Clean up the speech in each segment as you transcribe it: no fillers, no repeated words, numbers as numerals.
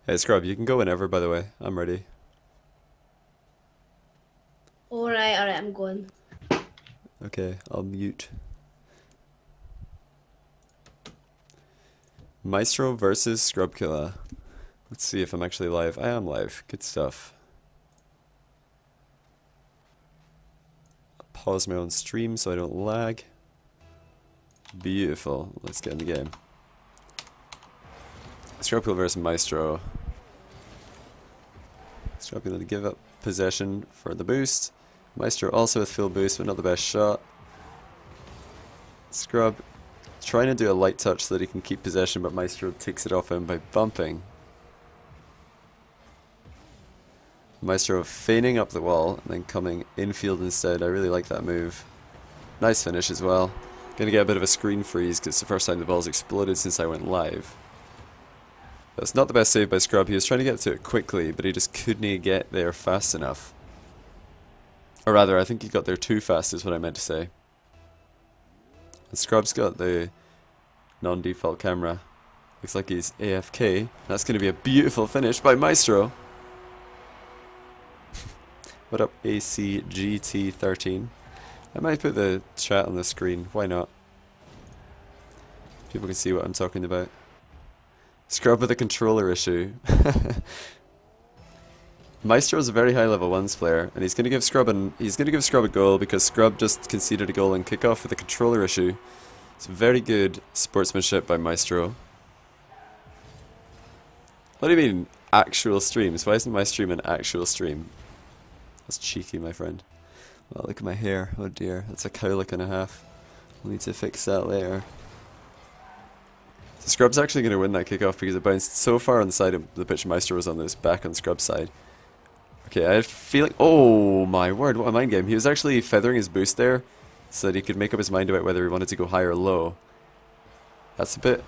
Hey, Scrub, you can go whenever, by the way. I'm ready. Alright, I'm going. Okay, I'll mute. Maestro versus Scrub Killa. Let's see if I'm actually live. I am live. Good stuff. I'll pause my own stream so I don't lag. Beautiful. Let's get in the game. Scrub Killa versus Maestro. Scrub Killa to give up possession for the boost. Maestro also with full boost, but not the best shot. Scrub trying to do a light touch so that he can keep possession, but Maestro takes it off him by bumping. Maestro feigning up the wall and then coming infield instead. I really like that move. Nice finish as well. Gonna get a bit of a screen freeze because it's the first time the ball's exploded since I went live. That's not the best save by Scrub. He was trying to get to it quickly, but he just couldn't get there fast enough. Or rather, I think he got there too fast is what I meant to say. And Scrub's got the non-default camera. Looks like he's AFK. That's going to be a beautiful finish by Maestro. What up, ACGT13? I might put the chat on the screen. Why not? People can see what I'm talking about. Scrub with a controller issue. Maestro's a very high level 1s player, and he's gonna give Scrub a goal because Scrub just conceded a goal in kickoff with a controller issue. It's very good sportsmanship by Maestro. What do you mean, actual streams? Why isn't my stream an actual stream? That's cheeky, my friend. Oh, look at my hair. Oh dear, that's a cowlick and a half. We'll need to fix that later. So Scrub's actually going to win that kickoff because it bounced so far on the side of the pitch. Maestro was on this back on Scrub's side. Okay, I had a feeling. Oh my word, what a mind game. He was actually feathering his boost there so that he could make up his mind about whether he wanted to go high or low. That's a bit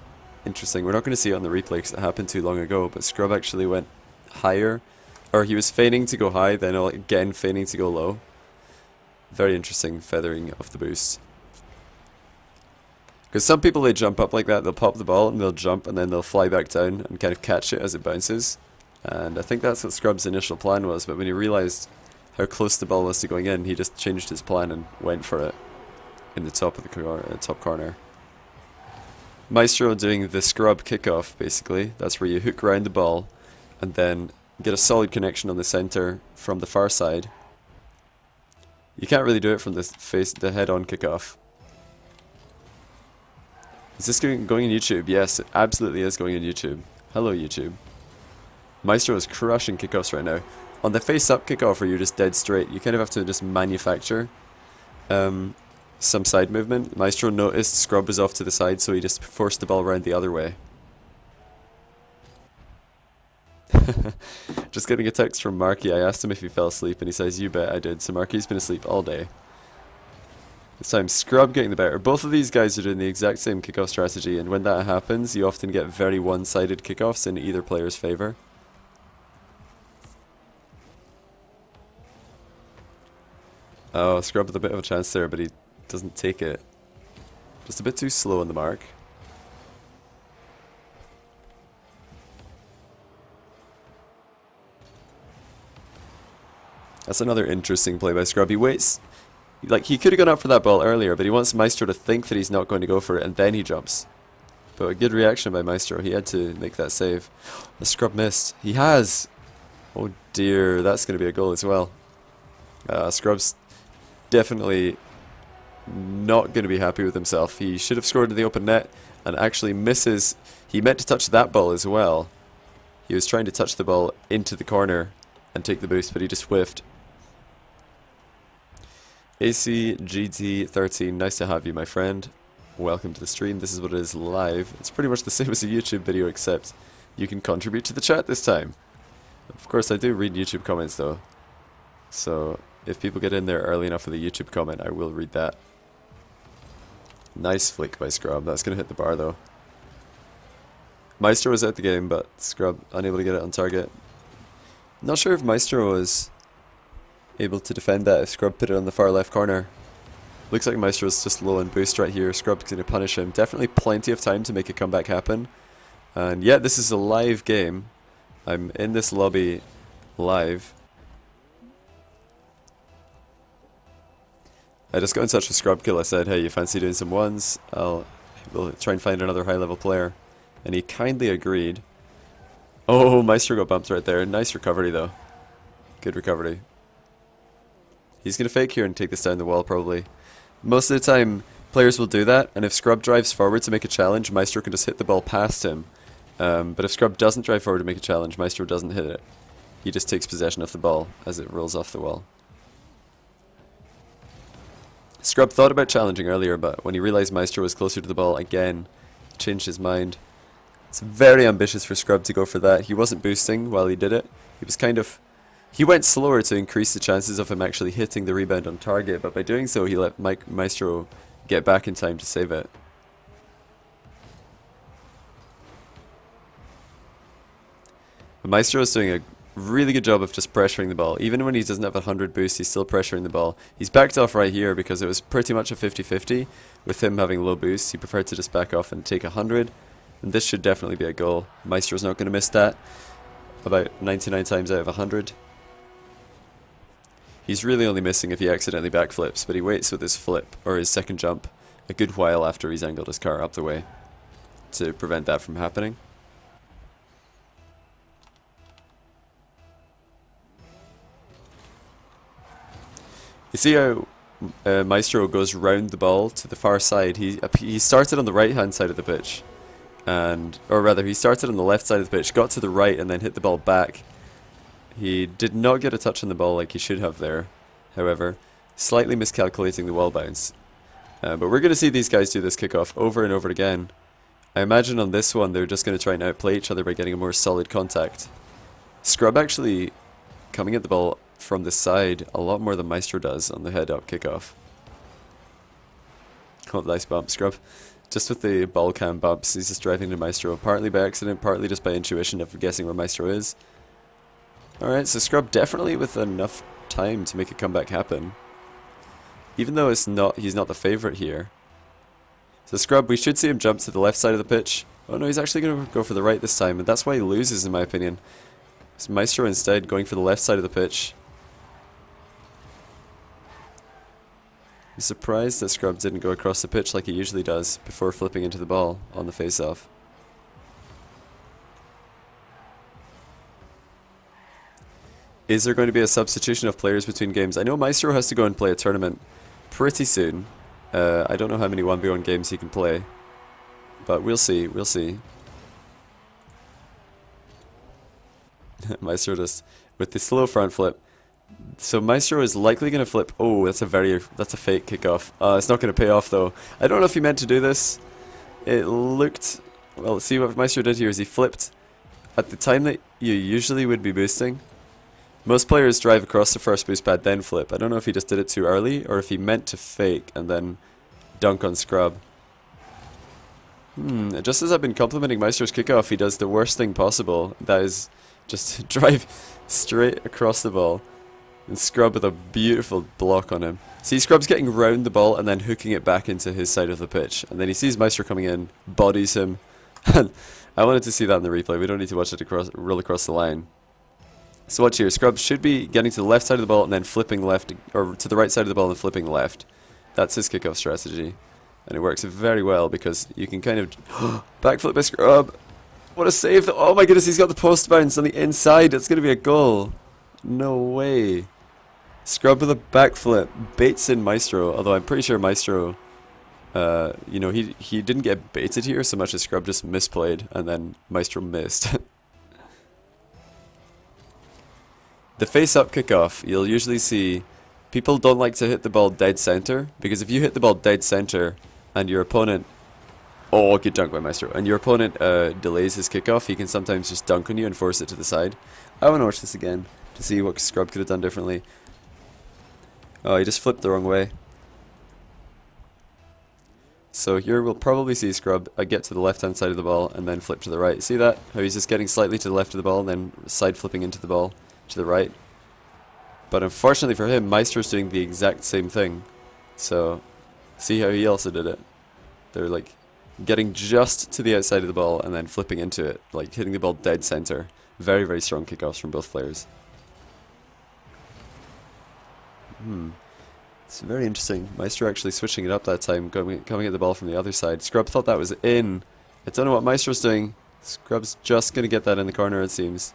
interesting. We're not going to see it on the replay because it happened too long ago, but Scrub actually went higher. Or he was feigning to go high, then again feigning to go low. Very interesting feathering of the boost. Because some people, they jump up like that, they'll pop the ball and they'll jump and then they'll fly back down and kind of catch it as it bounces. And I think that's what Scrub's initial plan was, but when he realised how close the ball was to going in, he just changed his plan and went for it in the top of the top corner. Maestro doing the Scrub kickoff, basically. That's where you hook around the ball and then get a solid connection on the centre from the far side. You can't really do it from the head-on kickoff. Is this going on YouTube? Yes, it absolutely is going on YouTube. Hello, YouTube. Maestro is crushing kickoffs right now. On the face-up kickoff where you're just dead straight, you kind of have to just manufacture some side movement. Maestro noticed Scrub was off to the side, so he just forced the ball around the other way. Just getting a text from Marky. I asked him if he fell asleep, and he says, "You bet I did." So Marky's been asleep all day. This time Scrub getting the better. Both of these guys are doing the exact same kickoff strategy, and when that happens, you often get very one-sided kickoffs in either player's favour. Oh, Scrub with a bit of a chance there, but he doesn't take it. Just a bit too slow on the mark. That's another interesting play by Scrub. He waits. Like, he could have gone up for that ball earlier, but he wants Maestro to think that he's not going to go for it, and then he jumps. But a good reaction by Maestro. He had to make that save. The Scrub missed. He has! Oh dear, that's going to be a goal as well. Scrub's definitely not going to be happy with himself. He should have scored in the open net, and actually misses. He meant to touch that ball as well. He was trying to touch the ball into the corner and take the boost, but he just whiffed. ACGT13, nice to have you, my friend. Welcome to the stream. This is what it is live. It's pretty much the same as a YouTube video, except you can contribute to the chat this time. Of course, I do read YouTube comments, though. So, if people get in there early enough for the YouTube comment, I will read that. Nice flick by Scrub. That's going to hit the bar, though. Maestro was out the game, but Scrub unable to get it on target. Not sure if Maestro was able to defend that if Scrub put it on the far left corner. Looks like Maestro's just low on boost right here. Scrub's going to punish him. Definitely plenty of time to make a comeback happen. And yeah, this is a live game. I'm in this lobby live. I just got in touch with Scrub Killa. I said, hey, you fancy doing some ones? We'll try and find another high level player. And he kindly agreed. Oh, Maestro got bumped right there. Nice recovery though. Good recovery. He's going to fake here and take this down the wall probably. Most of the time players will do that, and if Scrub drives forward to make a challenge, Maestro can just hit the ball past him. But if Scrub doesn't drive forward to make a challenge, Maestro doesn't hit it. He just takes possession of the ball as it rolls off the wall. Scrub thought about challenging earlier, but when he realized Maestro was closer to the ball again, he changed his mind. It's very ambitious for Scrub to go for that. He wasn't boosting while he did it. He went slower to increase the chances of him actually hitting the rebound on target, but by doing so he let Maestro get back in time to save it. But Maestro is doing a really good job of just pressuring the ball. Even when he doesn't have 100 boost, he's still pressuring the ball. He's backed off right here because it was pretty much a 50-50. With him having low boost, he preferred to just back off and take 100. And this should definitely be a goal. Maestro's not going to miss that. About 99 times out of 100. He's really only missing if he accidentally backflips, but he waits with his flip, or his second jump, a good while after he's angled his car up the way to prevent that from happening. You see how Maestro goes round the ball to the far side. He started on the right hand side of the pitch, or rather he started on the left side of the pitch, got to the right and then hit the ball back. He did not get a touch on the ball like he should have there, however, slightly miscalculating the wall bounce. But we're going to see these guys do this kickoff over and over again. I imagine on this one they're just going to try and outplay each other by getting a more solid contact. Scrub actually coming at the ball from the side a lot more than Maestro does on the head up kickoff. Oh, nice bump, Scrub. Just with the ball cam bumps, he's just driving to Maestro, partly by accident, partly just by intuition of guessing where Maestro is. Alright, so Scrub definitely with enough time to make a comeback happen. Even though he's not the favourite here. So Scrub, we should see him jump to the left side of the pitch. Oh no, he's actually going to go for the right this time, and that's why he loses in my opinion. So Maestro instead going for the left side of the pitch. I'm surprised that Scrub didn't go across the pitch like he usually does before flipping into the ball on the face-off. Is there going to be a substitution of players between games? I know Maestro has to go and play a tournament pretty soon. I don't know how many 1v1 games he can play, but we'll see, we'll see. Maestro just with the slow front flip. So Maestro is likely going to flip. Oh, that's a fake kickoff. It's not going to pay off though. I don't know if he meant to do this. It looked, well, let's see what Maestro did here is he flipped at the time that you usually would be boosting. Most players drive across the first boost pad then flip. I don't know if he just did it too early or if he meant to fake and then dunk on Scrub. Just as I've been complimenting Maestro's kickoff, he does the worst thing possible. That is just drive straight across the ball. And Scrub with a beautiful block on him. See, Scrub's getting round the ball and then hooking it back into his side of the pitch. And then he sees Maestro coming in, bodies him. And I wanted to see that in the replay. We don't need to watch it roll across the line. So watch here. Scrub should be getting to the left side of the ball and then flipping left, or to the right side of the ball and flipping left. That's his kickoff strategy. And it works very well because you can kind of... Backflip by Scrub. What a save. Oh my goodness, he's got the post bounce on the inside. It's going to be a goal. No way. Scrub with a backflip baits in Maestro, although I'm pretty sure Maestro, you know, he didn't get baited here so much as Scrub just misplayed and then Maestro missed. The face-up kickoff, you'll usually see people don't like to hit the ball dead center, because if you hit the ball dead center and your opponent, oh, good dunk by Maestro, and your opponent delays his kickoff, he can sometimes just dunk on you and force it to the side. I want to watch this again to see what Scrub could have done differently. Oh, he just flipped the wrong way. So here we'll probably see Scrub get to the left-hand side of the ball and then flip to the right. See that? How he's just getting slightly to the left of the ball and then side flipping into the ball to the right. But unfortunately for him, Maestro's doing the exact same thing. So see how he also did it. They're like getting just to the outside of the ball and then flipping into it, like hitting the ball dead center. Very, very strong kickoffs from both players. It's very interesting. Maestro actually switching it up that time, coming at the ball from the other side. Scrub thought that was in. I don't know what Maestro's doing. Scrub's just going to get that in the corner, it seems.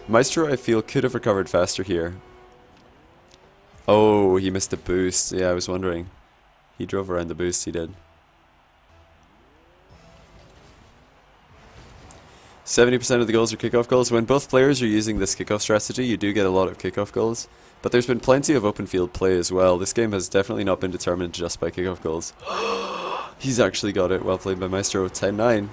Maestro, I feel, could have recovered faster here. Oh, he missed the boost. Yeah, I was wondering. He drove around the boost, he did. 70% of the goals are kickoff goals. When both players are using this kickoff strategy, you do get a lot of kickoff goals. But there's been plenty of open field play as well. This game has definitely not been determined just by kickoff goals. He's actually got it. Well played by Maestro. 10-9.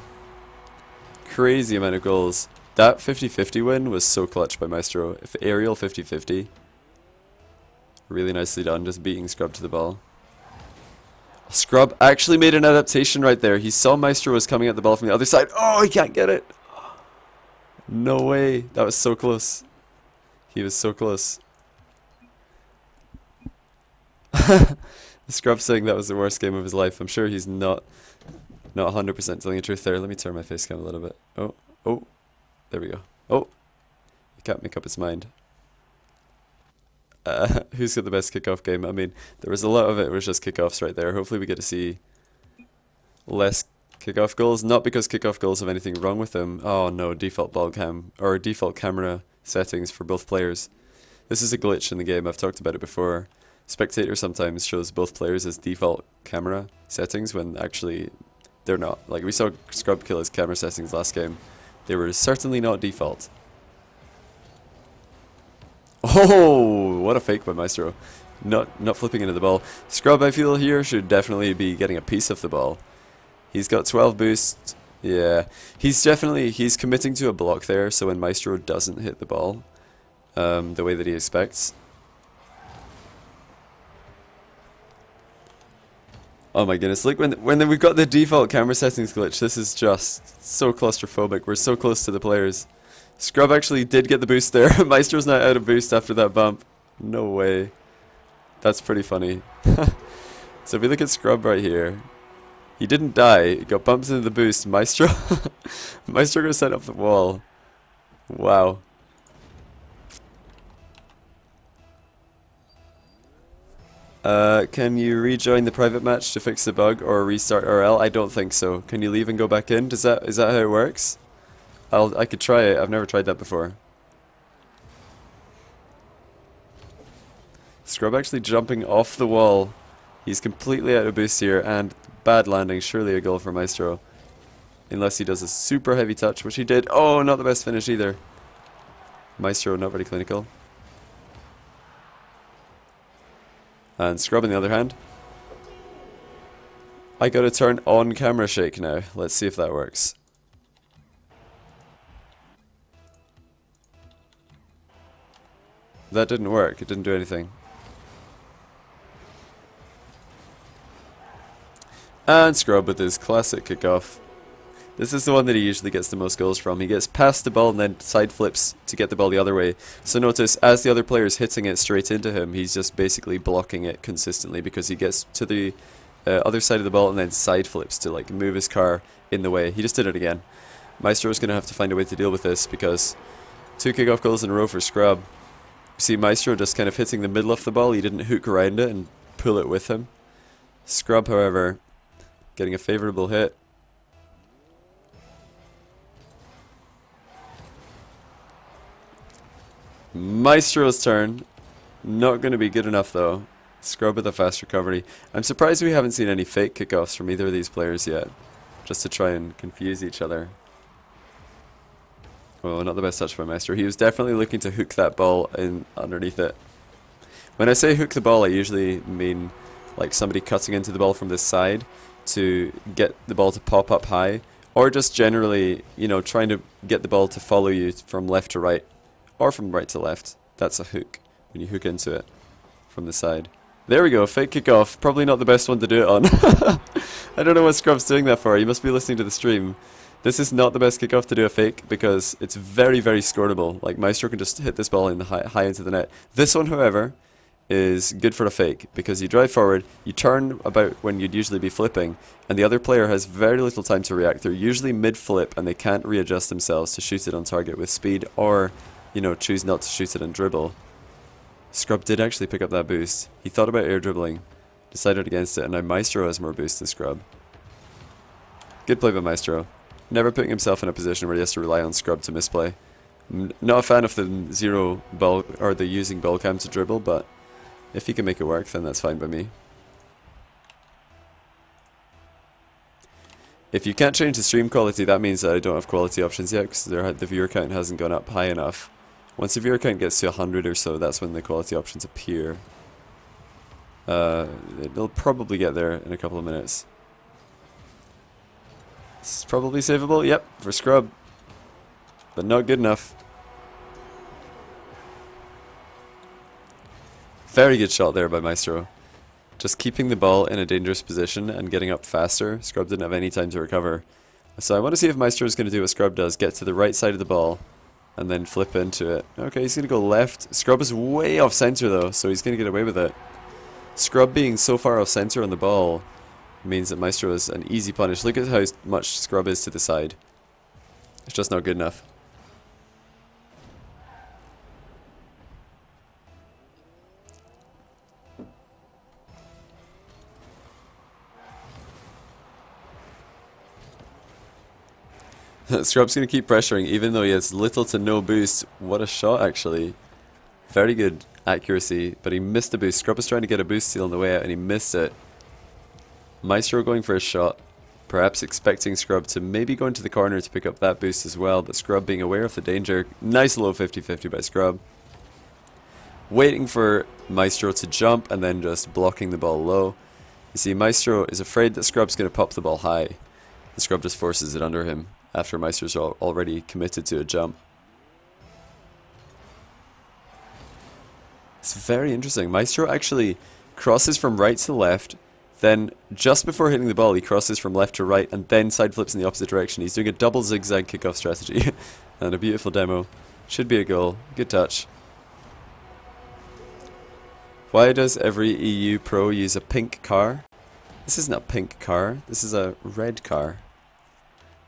Crazy amount of goals. That 50-50 win was so clutch by Maestro. If aerial 50-50. Really nicely done, just beating Scrub to the ball. Scrub actually made an adaptation right there. He saw Maestro was coming at the ball from the other side. Oh, he can't get it. No way. That was so close. He was so close. Scrub saying that was the worst game of his life. I'm sure he's not 100% telling the truth there. Let me turn my face cam a little bit. Oh, there we go. Oh, he can't make up his mind. Who's got the best kickoff game? I mean, there was a lot of it was just kickoffs right there. Hopefully we get to see less kickoff goals. Not because kickoff goals have anything wrong with them. Oh no, default ball cam or default camera settings for both players. This is a glitch in the game. I've talked about it before. Spectator sometimes shows both players as default camera settings when actually they're not. Like we saw Scrub kill his camera settings last game. They were certainly not default. Oh, what a fake by Maestro. Not flipping into the ball. Scrub, I feel here, should definitely be getting a piece of the ball. He's got 12 boost. Yeah, he's committing to a block there, so when Maestro doesn't hit the ball the way that he expects. Oh my goodness, look, when we've got the default camera settings glitch, this is just so claustrophobic. We're so close to the players. Scrub actually did get the boost there. Maestro's not out of boost after that bump. No way. That's pretty funny. So if we look at Scrub right here, he didn't die. He got bumped into the boost. Maestro got sent up the wall. Wow. Can you rejoin the private match to fix the bug or restart RL? I don't think so. Can you leave and go back in? Is that how it works? I could try it. I've never tried that before. Scrub actually jumping off the wall. He's completely out of boost here and bad landing. Surely a goal for Maestro. Unless he does a super heavy touch, which he did. Oh, not the best finish either. Maestro not very clinical. And Scrub on the other hand. I gotta turn on camera shake now. Let's see if that works. That didn't work. It didn't do anything. And Scrub with his classic kickoff. This is the one that he usually gets the most goals from. He gets past the ball and then side flips to get the ball the other way. So notice, as the other player is hitting it straight into him, he's just basically blocking it consistently because he gets to the other side of the ball and then side flips to like move his car in the way. He just did it again. Maestro's going to have to find a way to deal with this because 2 kickoff goals in a row for Scrub. See Maestro just kind of hitting the middle of the ball. He didn't hook around it and pull it with him. Scrub, however, getting a favourable hit. Maestro's turn. Not going to be good enough though. Scrub with a fast recovery. I'm surprised we haven't seen any fake kickoffs from either of these players yet. Just to try and confuse each other. Oh, not the best touch by Maestro. He was definitely looking to hook that ball in underneath it. When I say hook the ball, I usually mean like somebody cutting into the ball from this side to get the ball to pop up high. Or just generally, you know, trying to get the ball to follow you from left to right. Or from right to left. That's a hook. When you hook into it from the side. There we go, fake kickoff. Probably not the best one to do it on. I don't know what Scrub's doing that for. You must be listening to the stream. This is not the best kickoff to do a fake because it's very, very scoreable. Like Maestro can just hit this ball in the high into the net. This one, however, is good for a fake, because you drive forward, you turn about when you'd usually be flipping, and the other player has very little time to react. They're usually mid-flip, and they can't readjust themselves to shoot it on target with speed, or, you know, choose not to shoot it and dribble. Scrub did actually pick up that boost. He thought about air dribbling, decided against it, and now Maestro has more boost than Scrub. Good play by Maestro. Never putting himself in a position where he has to rely on Scrub to misplay. Not a fan of the zero ball, or the using ball cam to dribble, but if he can make it work, then that's fine by me. If you can't change the stream quality, that means that I don't have quality options yet, because the viewer count hasn't gone up high enough. Once the viewer count gets to 100 or so, that's when the quality options appear. It'll probably get there in a couple of minutes. It's probably savable, yep, for Scrub. But not good enough. Very good shot there by Maestro. Just keeping the ball in a dangerous position and getting up faster. Scrub didn't have any time to recover. So I want to see if Maestro is going to do what Scrub does. Get to the right side of the ball and then flip into it. Okay, he's going to go left. Scrub is way off center though, so he's going to get away with it. Scrub being so far off center on the ball means that Maestro is an easy punish. Look at how much Scrub is to the side. It's just not good enough. Scrub's going to keep pressuring even though he has little to no boost. What a shot actually. Very good accuracy, but he missed the boost. Scrub was trying to get a boost steal on the way out and he missed it. Maestro going for a shot, perhaps expecting Scrub to maybe go into the corner to pick up that boost as well, but Scrub being aware of the danger. Nice low 50-50 by Scrub. Waiting for Maestro to jump and then just blocking the ball low. You see, Maestro is afraid that Scrub's going to pop the ball high. The Scrub just forces it under him after Maestro's already committed to a jump. It's very interesting. Maestro actually crosses from right to left, then just before hitting the ball he crosses from left to right and then side flips in the opposite direction. He's doing a double zigzag kickoff strategy. And a beautiful demo. Should be a goal. Good touch. Why does every EU pro use a pink car? This isn't a pink car. This is a red car.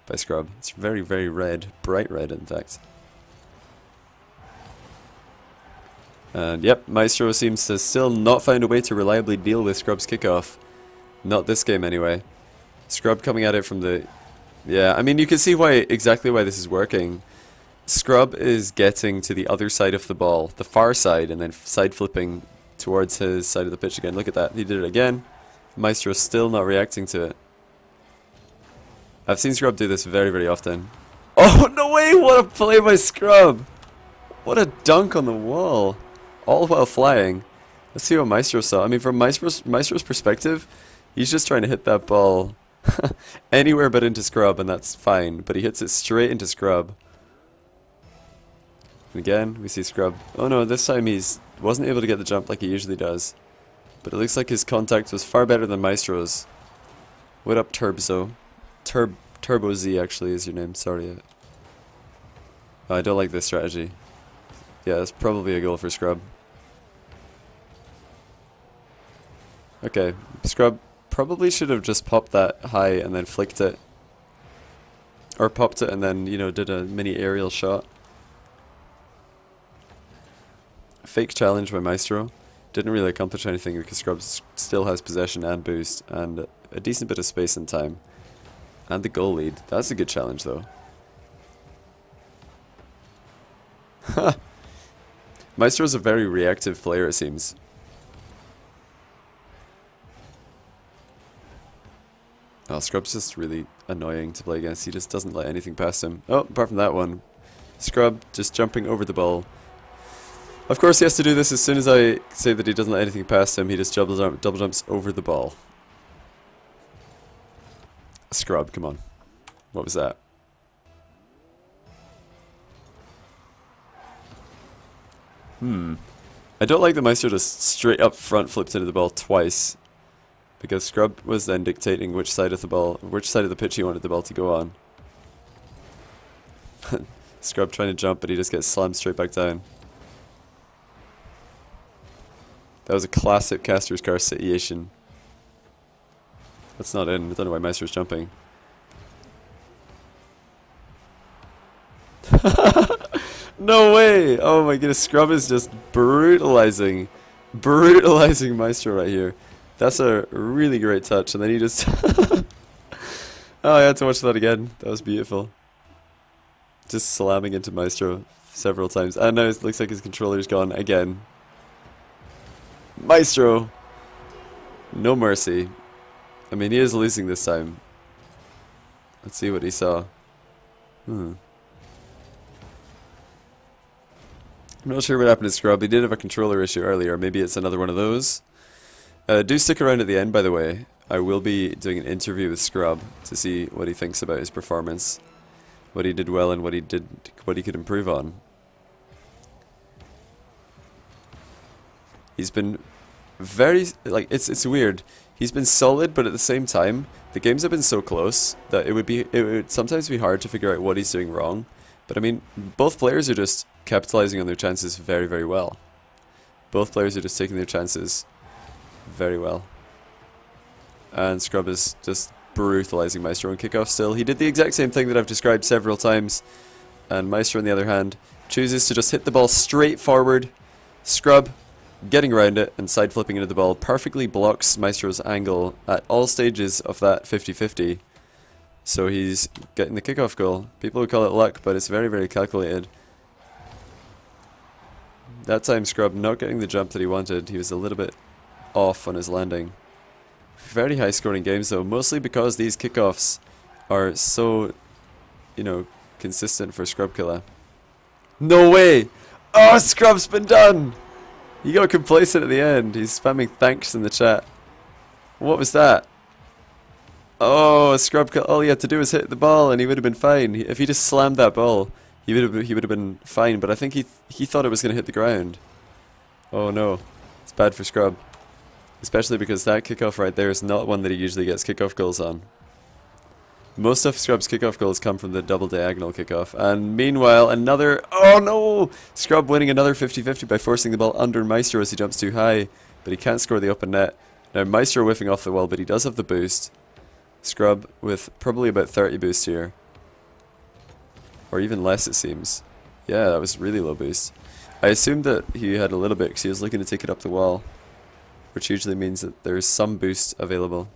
By Scrub. It's very, very red. Bright red, in fact. And yep, Maestro seems to still not find a way to reliably deal with Scrub's kickoff. Not this game, anyway. Scrub coming at it from the... Yeah, I mean, you can see exactly why this is working. Scrub is getting to the other side of the ball, the far side, and then side flipping towards his side of the pitch again. Look at that. He did it again. Maestro's still not reacting to it. I've seen Scrub do this very, very often. Oh, no way! What a play by Scrub! What a dunk on the wall. All while flying. Let's see what Maestro saw. I mean, from Maestro's perspective, he's just trying to hit that ball anywhere but into Scrub, and that's fine. But he hits it straight into Scrub. And again, we see Scrub. Oh no, this time wasn't able to get the jump like he usually does. But it looks like his contact was far better than Maestro's. What up, Turbzo? Turbo Z actually is your name, sorry. I don't like this strategy. Yeah, it's probably a goal for Scrub. Okay, Scrub probably should have just popped that high and then flicked it. Or popped it and then, you know, did a mini aerial shot. Fake challenge by Maestro. Didn't really accomplish anything because Scrub still has possession and boost and a decent bit of space and time. And the goal lead. That's a good challenge though. Maestro's a very reactive player, it seems. Oh, Scrub's just really annoying to play against. He just doesn't let anything past him. Oh, apart from that one. Scrub just jumping over the ball. Of course he has to do this as soon as I say that he doesn't let anything past him. He just double jumps over the ball. Scrub, come on. What was that? I don't like that Maestro just straight up front flipped into the ball twice. Because Scrub was then dictating which side of the pitch he wanted the ball to go on. Scrub trying to jump, but he just gets slammed straight back down. That was a classic caster's curse situation. That's not in. I don't know why Maestro's jumping. No way! Oh my goodness, Scrub is just brutalizing Maestro right here. That's a really great touch, and then he just... Oh, I had to watch that again. That was beautiful. Just slamming into Maestro several times. And now it looks like his controller's gone again. Maestro! No mercy. I mean, he is losing this time. Let's see what he saw. I'm not sure what happened to Scrub. He did have a controller issue earlier. Maybe it's another one of those. Do stick around at the end, by the way. I will be doing an interview with Scrub to see what he thinks about his performance, what he did well, and what he could improve on. He's been very, like, it's weird. He's been solid, but at the same time, the games have been so close that it would sometimes be hard to figure out what he's doing wrong. But I mean, both players are just capitalizing on their chances very, very well. Both players are just taking their chances very well. And Scrub is just brutalizing Maestro on kickoff still. He did the exact same thing that I've described several times. And Maestro, on the other hand, chooses to just hit the ball straight forward. Scrub, getting around it and side flipping into the ball, perfectly blocks Maestro's angle at all stages of that 50-50. So he's getting the kickoff goal. People would call it luck, but it's very, very calculated. That time Scrub not getting the jump that he wanted. He was a little bit off on his landing. Very high scoring games though, mostly because these kickoffs are so, you know, consistent for Scrub Killa. No way! Oh, Scrub's been done! He got complacent at the end. He's spamming thanks in the chat. What was that? Oh, Scrub Killa, all he had to do was hit the ball and he would have been fine. If he just slammed that ball, he would have been fine, but I think he thought it was going to hit the ground. Oh no. It's bad for Scrub. Especially because that kickoff right there is not one that he usually gets kickoff goals on. Most of Scrub's kickoff goals come from the double diagonal kickoff. And meanwhile, another... Oh no! Scrub winning another 50-50 by forcing the ball under Maestro as he jumps too high. But he can't score the open net. Now Maestro whiffing off the wall, but he does have the boost. Scrub with probably about 30 boost here. Or even less, it seems. Yeah, that was really low boost. I assumed that he had a little bit because he was looking to take it up the wall, which usually means that there's some boost available.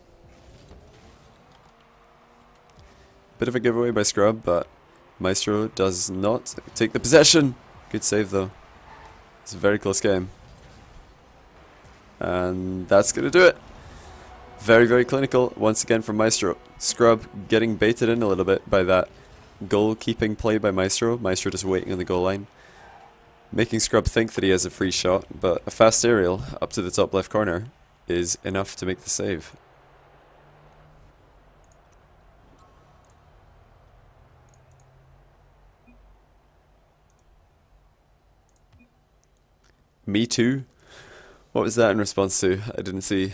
Bit of a giveaway by Scrub, but Maestro does not take the possession. Good save though. It's a very close game. And that's going to do it. Very, very clinical once again from Maestro. Scrub getting baited in a little bit by that goalkeeping play by Maestro. Maestro just waiting on the goal line, making Scrub think that he has a free shot, but a fast aerial up to the top left corner is enough to make the save. Me too? What was that in response to? I didn't see.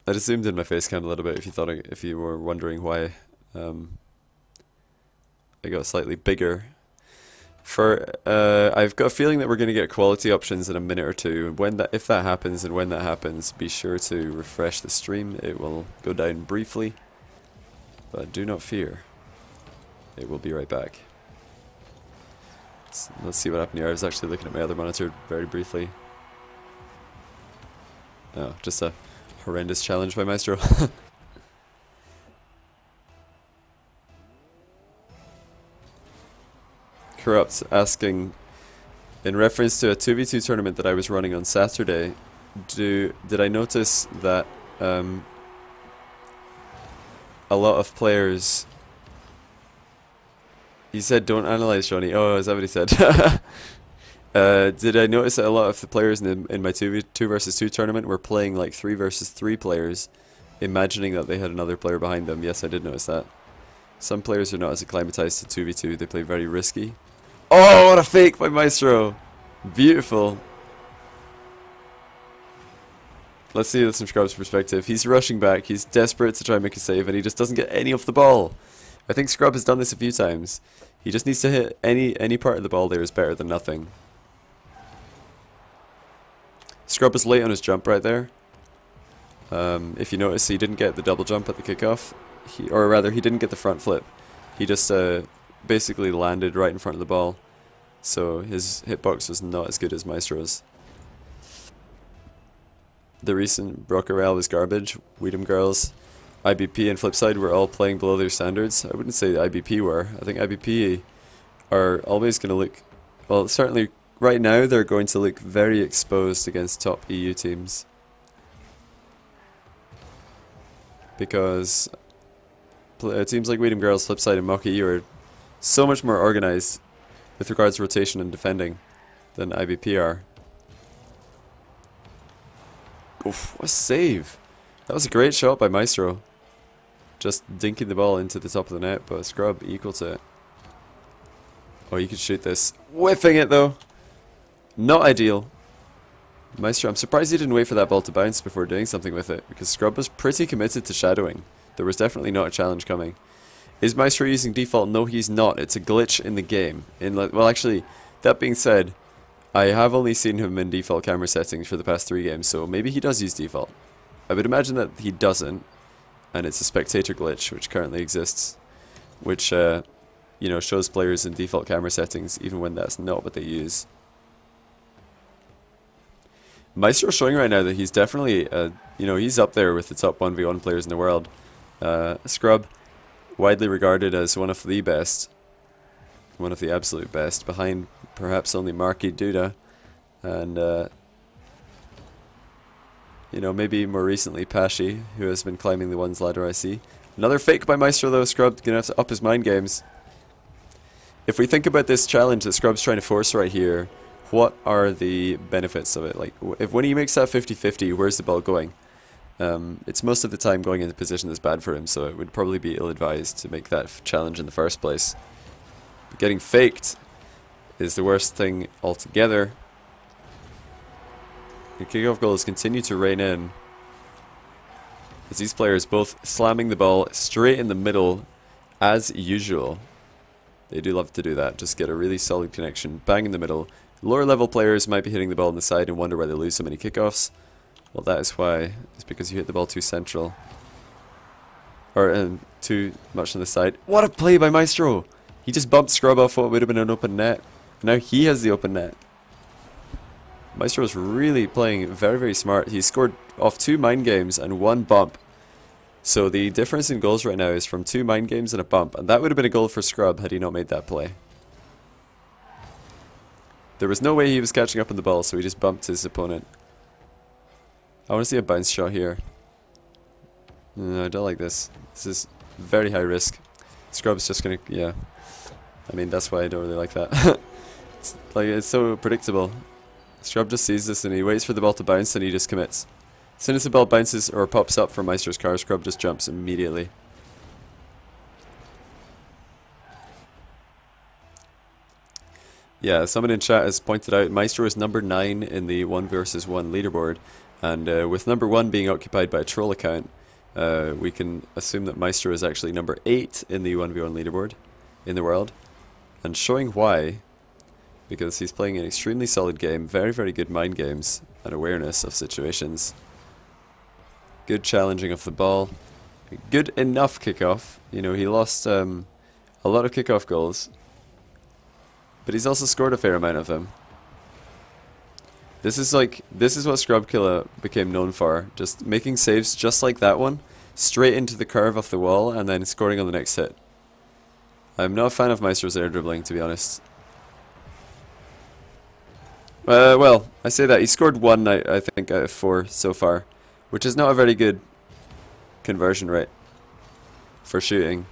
I just zoomed in my face cam a little bit if you were wondering why I got slightly bigger. I've got a feeling that we're going to get quality options in a minute or two. If that happens and when that happens, be sure to refresh the stream. It will go down briefly, but do not fear. It will be right back. Let's see what happened here. I was actually looking at my other monitor very briefly. Oh, just a horrendous challenge by Maestro. Corrupt asking, in reference to a 2v2 tournament that I was running on Saturday, did I notice that a lot of players... He said don't analyze, Johnny. Oh, is that what he said? Did I notice that a lot of the players in my 2 versus 2 tournament were playing like 3 versus 3 players, imagining that they had another player behind them? Yes, I did notice that. Some players are not as acclimatized to 2v2, they play very risky. Oh, what a fake by Maestro! Beautiful. Let's see this from Scrub's perspective. He's rushing back, he's desperate to try and make a save, and he just doesn't get any of the ball. I think Scrub has done this a few times. He just needs to hit any part of the ball there is better than nothing. Scrub was late on his jump right there. If you notice, he didn't get the double jump at the kickoff. Or rather, he didn't get the front flip. He just basically landed right in front of the ball. So his hitbox was not as good as Maestro's. The recent Broker Rail was garbage. Weedham Girls, IBP and Flipside were all playing below their standards. I wouldn't say the IBP were. I think IBP are always going to look... Well, certainly right now they're going to look very exposed against top EU teams. Because teams like Weedham Girls, Flipside and Mock EU are so much more organised with regards to rotation and defending than IBP are. Oof, what a save! That was a great shot by Maestro. Just dinking the ball into the top of the net, but Scrub equal to it. Oh, you could shoot this. Whiffing it though! Not ideal. Maestro, I'm surprised he didn't wait for that ball to bounce before doing something with it, because Scrub was pretty committed to shadowing. There was definitely not a challenge coming. Is Maestro using default? No, he's not. It's a glitch in the game. Well, actually, that being said, I have only seen him in default camera settings for the past 3 games, so maybe he does use default. I would imagine that he doesn't, and it's a spectator glitch, which currently exists, which, you know, shows players in default camera settings, even when that's not what they use. Maestro's showing right now that he's definitely, you know, he's up there with the top 1v1 players in the world. Scrub, widely regarded as one of the best, one of the absolute best, behind perhaps only Marky Duda, and, you know, maybe more recently Pashi, who has been climbing the ones ladder I see. Another fake by Maestro though. Scrub gonna have to up his mind games. If we think about this challenge that Scrub's trying to force right here, what are the benefits of it? Like, when he makes that 50-50, where's the ball going? It's most of the time going into a position that's bad for him, so it would probably be ill-advised to make that challenge in the first place. But getting faked is the worst thing altogether. The kickoff goals continue to rain in, as these players both slamming the ball straight in the middle as usual. They do love to do that, just get a really solid connection, bang in the middle. Lower level players might be hitting the ball on the side and wonder why they lose so many kickoffs. Well, that is why. It's because you hit the ball too central. Or too much on the side. What a play by Maestro! He just bumped Scrub off what would have been an open net. Now he has the open net. Maestro is really playing very, very smart. He scored off 2 mind games and 1 bump. So the difference in goals right now is from 2 mind games and a bump. And that would have been a goal for Scrub had he not made that play. There was no way he was catching up on the ball, so he just bumped his opponent. I want to see a bounce shot here. No, I don't like this. This is very high risk. Scrub's just gonna, yeah. I mean, that's why I don't really like that. It's so predictable. Scrub just sees this and he waits for the ball to bounce and he just commits. As soon as the ball bounces or pops up from Maestro's car, Scrub just jumps immediately. Yeah, someone in chat has pointed out Maestro is number 9 in the 1 versus 1 leaderboard, and with number 1 being occupied by a troll account, we can assume that Maestro is actually number 8 in the 1v1 leaderboard in the world, and showing why, because he's playing an extremely solid game, very, very good mind games and awareness of situations. Good challenging of the ball, good enough kickoff. You know, he lost a lot of kickoff goals, but he's also scored a fair amount of them. This is what Scrub Killa became known for, just making saves just like that one, straight into the curve of the wall and then scoring on the next hit. I'm not a fan of Maestro's air dribbling, to be honest. Well, I say that, he scored 1 I think out of 4 so far, which is not a very good conversion rate for shooting.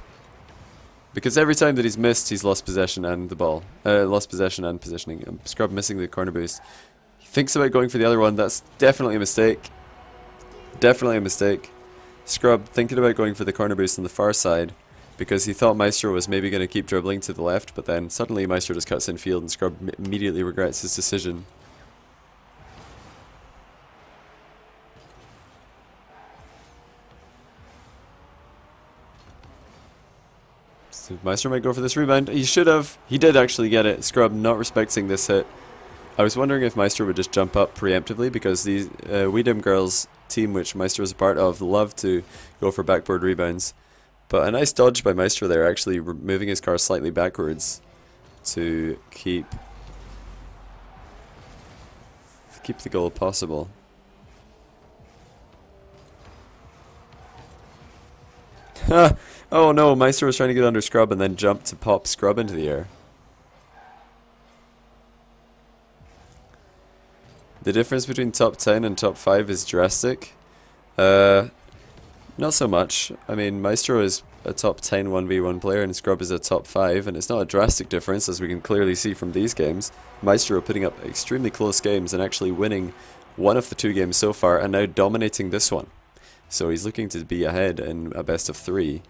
Because every time that he's missed, he's lost possession and the ball. Lost possession and positioning. Scrub missing the corner boost. He thinks about going for the other one. That's definitely a mistake. Definitely a mistake. Scrub thinking about going for the corner boost on the far side because he thought Maestro was maybe going to keep dribbling to the left, but then suddenly Maestro just cuts in field and Scrub immediately regrets his decision. So Maestro might go for this rebound. He should have. He did actually get it. Scrub not respecting this hit. I was wondering if Maestro would just jump up preemptively because the Weedham girls team, which Maestro is a part of, love to go for backboard rebounds. But a nice dodge by Maestro there, actually moving his car slightly backwards to keep the goal possible. Oh no, Maestro was trying to get under Scrub and then jumped to pop Scrub into the air. The difference between top 10 and top 5 is drastic. Not so much. I mean, Maestro is a top 10 1v1 player and Scrub is a top 5, and it's not a drastic difference as we can clearly see from these games. Maestro putting up extremely close games and actually winning one of the 2 games so far and now dominating this one. So he's looking to be ahead in a best of 3.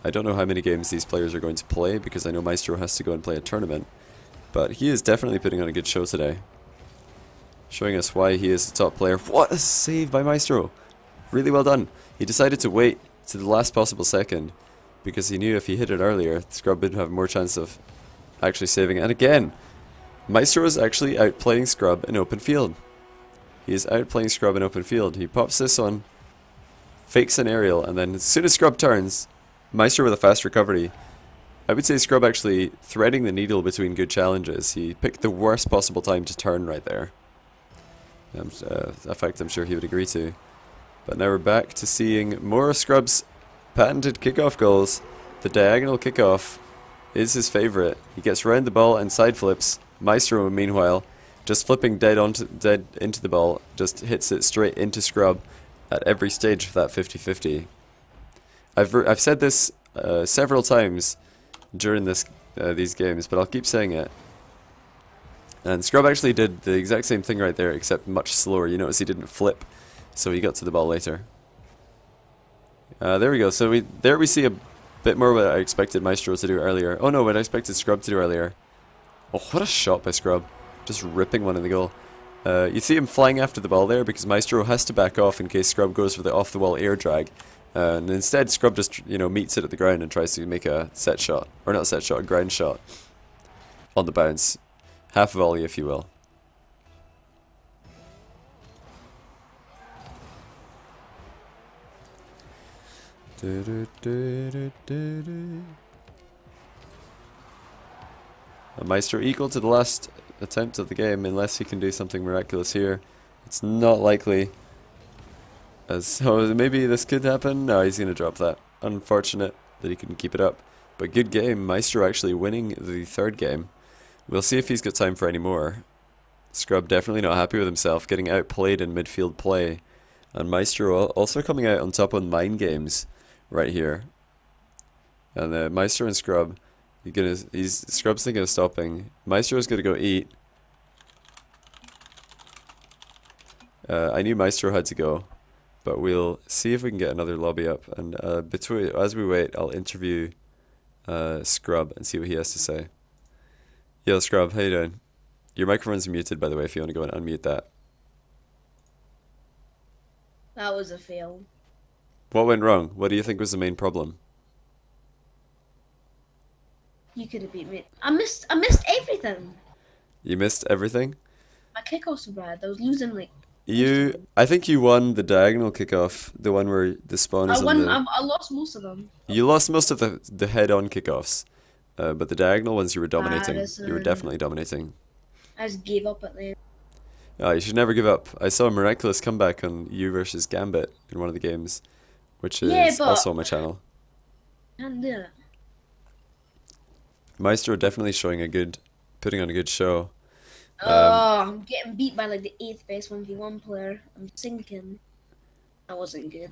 I don't know how many games these players are going to play because I know Maestro has to go and play a tournament, but he is definitely putting on a good show today. Showing us why he is the top player. What a save by Maestro! Really well done. He decided to wait to the last possible second because he knew if he hit it earlier, Scrub would have more chance of actually saving it. And again, Maestro is actually outplaying Scrub in open field. He is outplaying Scrub in open field. He pops this on, fakes an aerial, and then as soon as Scrub turns, Maestro with a fast recovery. I would say Scrub actually threading the needle between good challenges. He picked the worst possible time to turn right there. A fact I'm sure he would agree to. But now we're back to seeing more of Scrub's patented kickoff goals. The diagonal kickoff is his favourite. He gets round the ball and side flips. Maestro, meanwhile, just flipping dead into the ball, just hits it straight into Scrub at every stage of that 50-50. I've said this several times during these games, but I'll keep saying it. And Scrub actually did the exact same thing right there, except much slower. You notice he didn't flip, so he got to the ball later. There we go. So there we see a bit more what I expected Maestro to do earlier. Oh no, what I expected Scrub to do earlier. Oh, what a shot by Scrub. Just ripping one in the goal. You see him flying after the ball there because Maestro has to back off in case Scrub goes for the off-the-wall air drag. And instead Scrub just, meets it at the ground and tries to make a set shot. Or not set shot, a ground shot. On the bounce. Half volley, if you will. A Maestro equal to the last attempt of the game, unless he can do something miraculous here. It's not likely. So maybe this could happen. No, he's going to drop that. Unfortunate that he couldn't keep it up. But good game. Maestro actually winning the 3rd game. We'll see if he's got time for any more. Scrub definitely not happy with himself, getting outplayed in midfield play. And Maestro also coming out on top on mind games right here. And Maestro and Scrub, Scrub's thinking of stopping. Maestro's going to go eat. I knew Maestro had to go, but we'll see if we can get another lobby up. And as we wait, I'll interview Scrub and see what he has to say. Yo, Scrub, how you doing? Your microphone's muted, by the way, if you want to go and unmute that. That was a fail. What went wrong? What do you think was the main problem? You could have beat me. I missed everything. You missed everything? My kickoffs were bad. I was losing like. I think you won the diagonal kickoff, the one where the spawn is on the... I lost most of them. You lost most of the head-on kickoffs. But the diagonal ones you were dominating. You were definitely dominating. I just gave up at the end. Oh, you should never give up. I saw a miraculous comeback on you versus Gambit in one of the games, which is also on my channel. Can't do it. Maestro definitely putting on a good show. I'm getting beat by like the 8th best 1v1 player. I'm sinking. That wasn't good.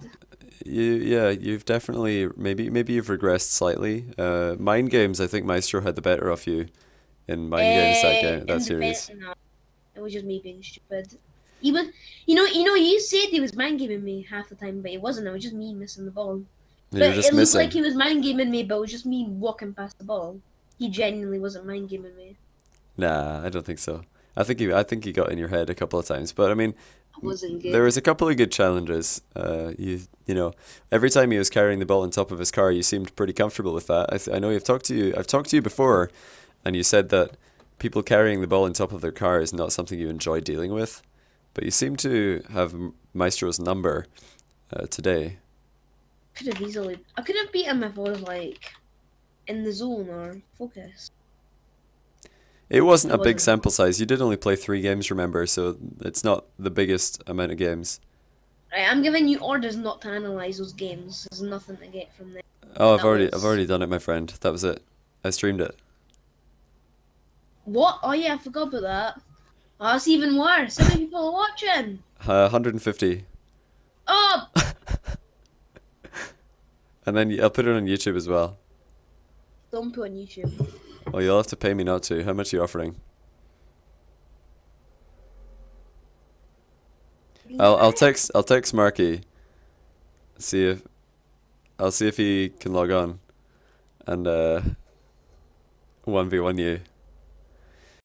You've definitely maybe you've regressed slightly. Mind games, I think Maestro had the better of you in mind games that series. No, it was just me being stupid. He was, you said he was mind gaming me half the time, but it wasn't. It was just me missing the ball. But it looked like he was mind gaming me, but it was just me walking past the ball. He genuinely wasn't mind gaming me. Nah, I don't think so. I think he got in your head a couple of times, but I mean. Wasn't good. There was a couple of good challenges. Every time he was carrying the ball on top of his car, you seemed pretty comfortable with that. I know I've talked to you before, and you said that people carrying the ball on top of their car is not something you enjoy dealing with. But you seem to have Maestro's number today. Could have easily. I could have beaten him if I was like in the zone or focus. It wasn't a big sample size. You did only play 3 games, remember, so it's not the biggest amount of games. Right, I'm giving you orders not to analyze those games. There's nothing to get from there. Oh, I've already done it, my friend. That was it. I streamed it. What? Oh yeah, I forgot about that. Oh, that's even worse. How many people are watching? 150. Oh! And then I'll put it on YouTube as well. Don't put on YouTube. Well, you'll have to pay me not to. How much are you offering? I'll text Marky. I'll see if he can log on, and 1v1 you.